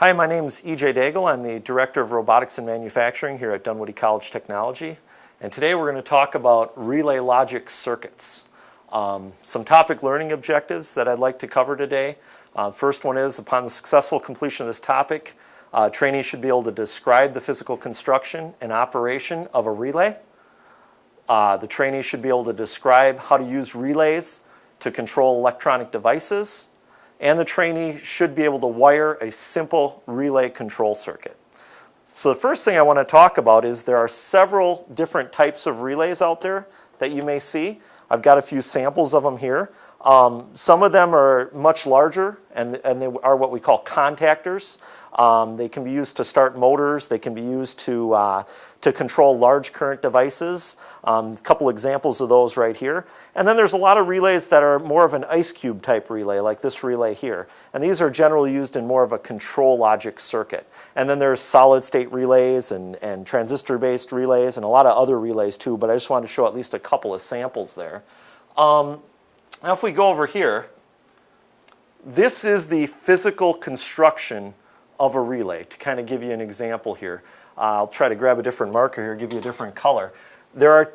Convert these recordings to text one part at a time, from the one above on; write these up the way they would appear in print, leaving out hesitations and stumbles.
Hi, my name is E.J. Daigle. I'm the Director of Robotics and Manufacturing here at Dunwoody College Technology. And today we're going to talk about relay logic circuits. Some topic learning objectives that I'd like to cover today. First one is, upon the successful completion of this topic, trainees should be able to describe the physical construction and operation of a relay. The trainee should be able to describe how to use relays to control electronic devices. And the trainee should be able to wire a simple relay control circuit. So the first thing I want to talk about is there are several different types of relays out there that you may see. I've got a few samples of them here. Some of them are much larger, and they are what we call contactors. They can be used to start motors. They can be used to control large current devices. A couple examples of those right here. And then there's a lot of relays that are more of an ice cube type relay, like this relay here. And these are generally used in more of a control logic circuit. And then there's solid state relays and transistor-based relays and a lot of other relays too, but I just wanted to show at least a couple of samples there. Now if we go over here, this is the physical construction of a relay, to kind of give you an example here. I'll try to grab a different marker here, give you a different color. There are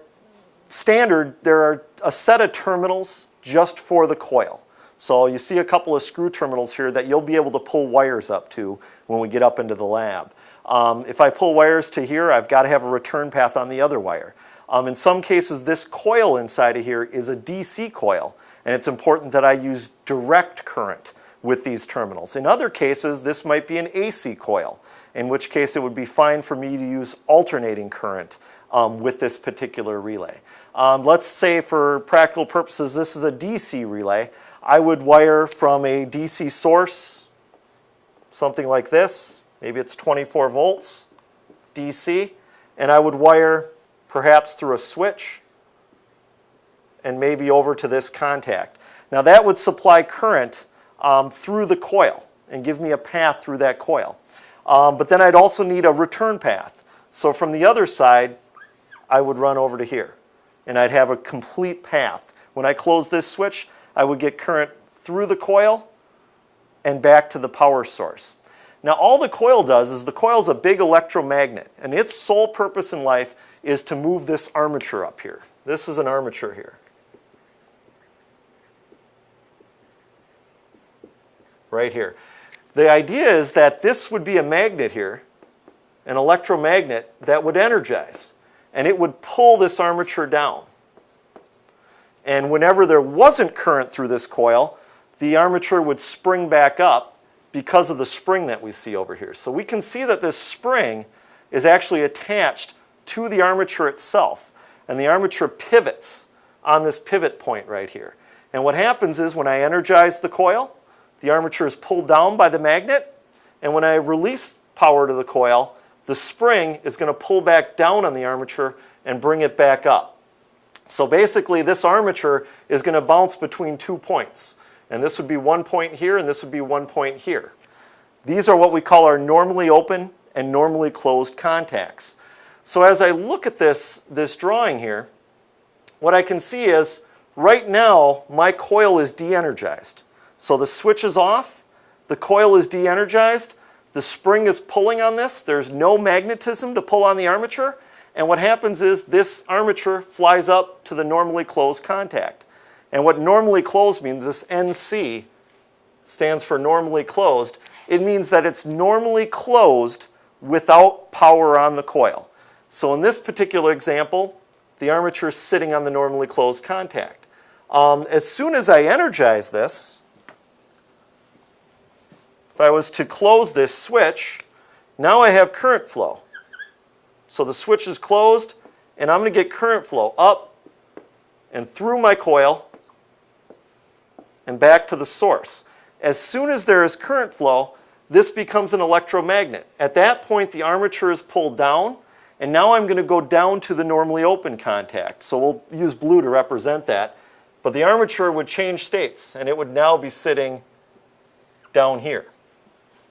a set of terminals just for the coil. So you see a couple of screw terminals here that you'll be able to pull wires up to when we get up into the lab. If I pull wires to here, I've got to have a return path on the other wire. In some cases, this coil inside of here is a DC coil, and it's important that I use direct current with these terminals. In other cases, this might be an AC coil, in which case it would be fine for me to use alternating current with this particular relay. Let's say for practical purposes this is a DC relay. I would wire from a DC source, something like this, maybe it's 24 volts DC, and I would wire perhaps through a switch and maybe over to this contact. Now that would supply current through the coil and give me a path through that coil. But then I'd also need a return path. So from the other side, I would run over to here, and I'd have a complete path. When I close this switch, I would get current through the coil and back to the power source. Now all the coil does is the coil is a big electromagnet, and its sole purpose in life is to move this armature up here. This is an armature here. Right here. The idea is that this would be a magnet here, an electromagnet that would energize, and it would pull this armature down. And whenever there wasn't current through this coil, the armature would spring back up because of the spring that we see over here. So we can see that this spring is actually attached to the armature itself, and the armature pivots on this pivot point right here. And what happens is when I energize the coil, the armature is pulled down by the magnet, and when I release power to the coil, the spring is going to pull back down on the armature and bring it back up. So basically this armature is going to bounce between 2 points. And this would be one point here, and this would be one point here. These are what we call our normally open and normally closed contacts. So as I look at this drawing here, what I can see is right now my coil is de-energized. So the switch is off, the coil is de-energized, the spring is pulling on this, there's no magnetism to pull on the armature, and what happens is this armature flies up to the normally closed contact. And what normally closed means, this NC stands for normally closed, it means that it's normally closed without power on the coil. So in this particular example, the armature is sitting on the normally closed contact. As soon as I energize this, if I was to close this switch, now I have current flow. So the switch is closed, and I'm going to get current flow up and through my coil and back to the source. As soon as there is current flow, this becomes an electromagnet. At that point, the armature is pulled down, and now I'm going to go down to the normally open contact. So we'll use blue to represent that. But the armature would change states, and it would now be sitting down here.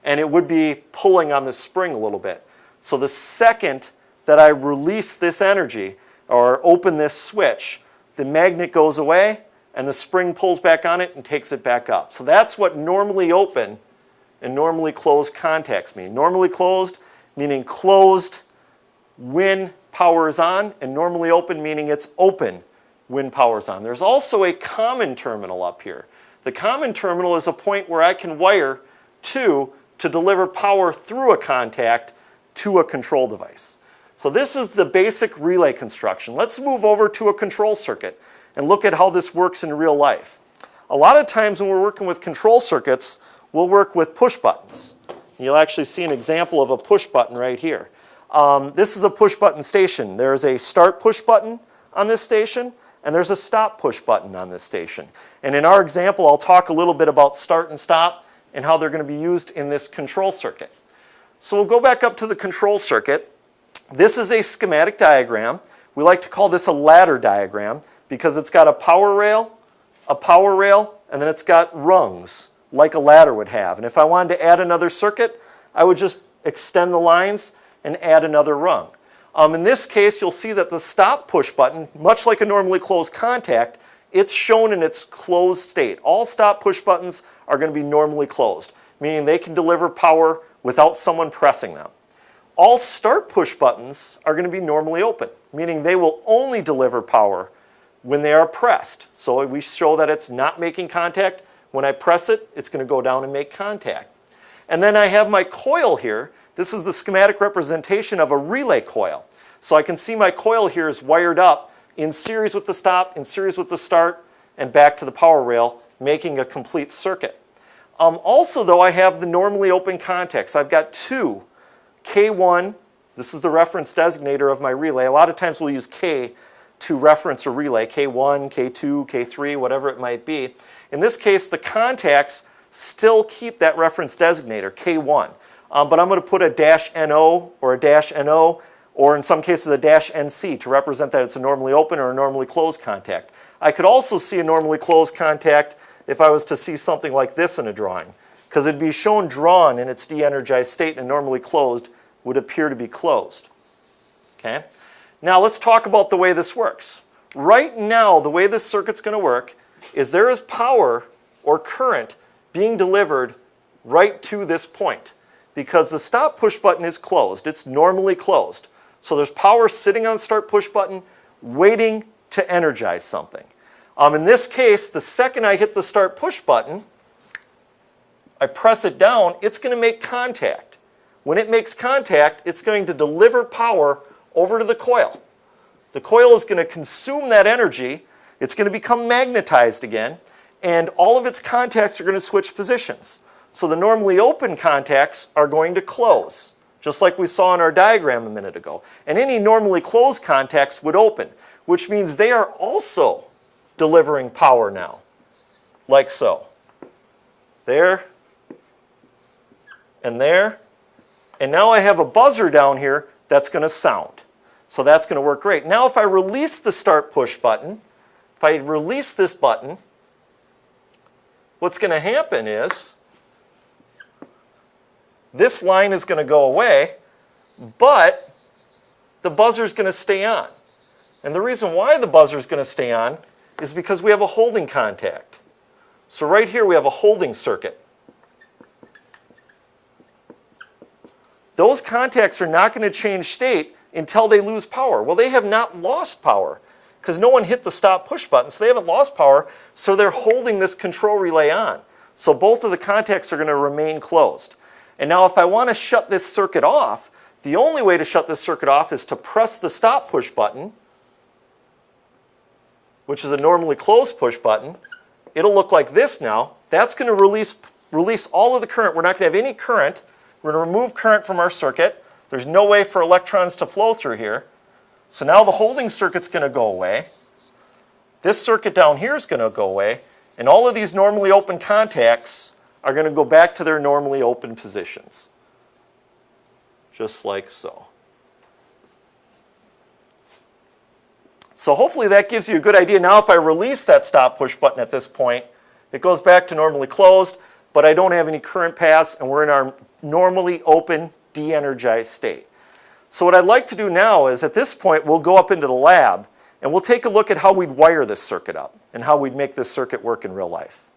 And it would be pulling on the spring a little bit. So the second that I release this energy or open this switch, the magnet goes away and the spring pulls back on it and takes it back up. So that's what normally open and normally closed contacts mean. Normally closed meaning closed when power is on, and normally open meaning it's open when power is on. There's also a common terminal up here. The common terminal is a point where I can wire to deliver power through a contact to a control device. So this is the basic relay construction. Let's move over to a control circuit and look at how this works in real life. A lot of times when we're working with control circuits, we'll work with push buttons. You'll actually see an example of a push button right here. This is a push button station. There's a start push button on this station, and there's a stop push button on this station. And in our example, I'll talk a little bit about start and stop and how they're going to be used in this control circuit. So we'll go back up to the control circuit. This is a schematic diagram. We like to call this a ladder diagram because it's got a power rail, and then it's got rungs like a ladder would have. And if I wanted to add another circuit, I would just extend the lines and add another rung. In this case, you'll see that the stop push button, much like a normally closed contact, it's shown in its closed state. All stop push buttons are going to be normally closed, meaning they can deliver power without someone pressing them. All start push buttons are going to be normally open, meaning they will only deliver power when they are pressed. So we show that it's not making contact. When I press it, it's going to go down and make contact. And then I have my coil here. This is the schematic representation of a relay coil. So I can see my coil here is wired up in series with the stop, in series with the start, and back to the power rail, making a complete circuit. Also, though, I have the normally open contacts. I've got two. K1, this is the reference designator of my relay. A lot of times we'll use K to reference a relay, K1, K2, K3, whatever it might be. In this case, the contacts still keep that reference designator, K1. But I'm going to put a -NO or a -NO, or in some cases a -NC to represent that it's a normally open or a normally closed contact. I could also see a normally closed contact if I was to see something like this in a drawing, because it'd be shown drawn in its de-energized state, and normally closed would appear to be closed. Okay? Now let's talk about the way this works. Right now, the way this circuit's going to work is there is power or current being delivered right to this point, because the stop push button is closed. It's normally closed. So there's power sitting on the start push button waiting to energize something. In this case, the second I hit the start push button, I press it down, it's going to make contact. When it makes contact, it's going to deliver power over to the coil. The coil is going to consume that energy. It's going to become magnetized again, and all of its contacts are going to switch positions. So the normally open contacts are going to close, just like we saw in our diagram a minute ago. And any normally closed contacts would open, which means they are also delivering power now, like so. There, and there. And now I have a buzzer down here that's going to sound. So that's going to work great. Now if I release the start push button, if I release this button, what's going to happen is this line is going to go away, but the buzzer is going to stay on. And the reason why the buzzer is going to stay on is because we have a holding contact. So right here we have a holding circuit. Those contacts are not going to change state until they lose power. Well, they have not lost power because no one hit the stop push button, so they haven't lost power, so they're holding this control relay on. So both of the contacts are going to remain closed. And now if I want to shut this circuit off, the only way to shut this circuit off is to press the stop push button, which is a normally closed push button. It'll look like this now. That's going to release all of the current. We're not going to have any current. We're going to remove current from our circuit. There's no way for electrons to flow through here. So now the holding circuit's going to go away. This circuit down here is going to go away. And all of these normally open contacts are going to go back to their normally open positions. Just like so. So hopefully that gives you a good idea. Now if I release that stop push button at this point, it goes back to normally closed, but I don't have any current paths, and we're in our normally open, de-energized state. So what I'd like to do now is at this point we'll go up into the lab and we'll take a look at how we'd wire this circuit up and how we'd make this circuit work in real life.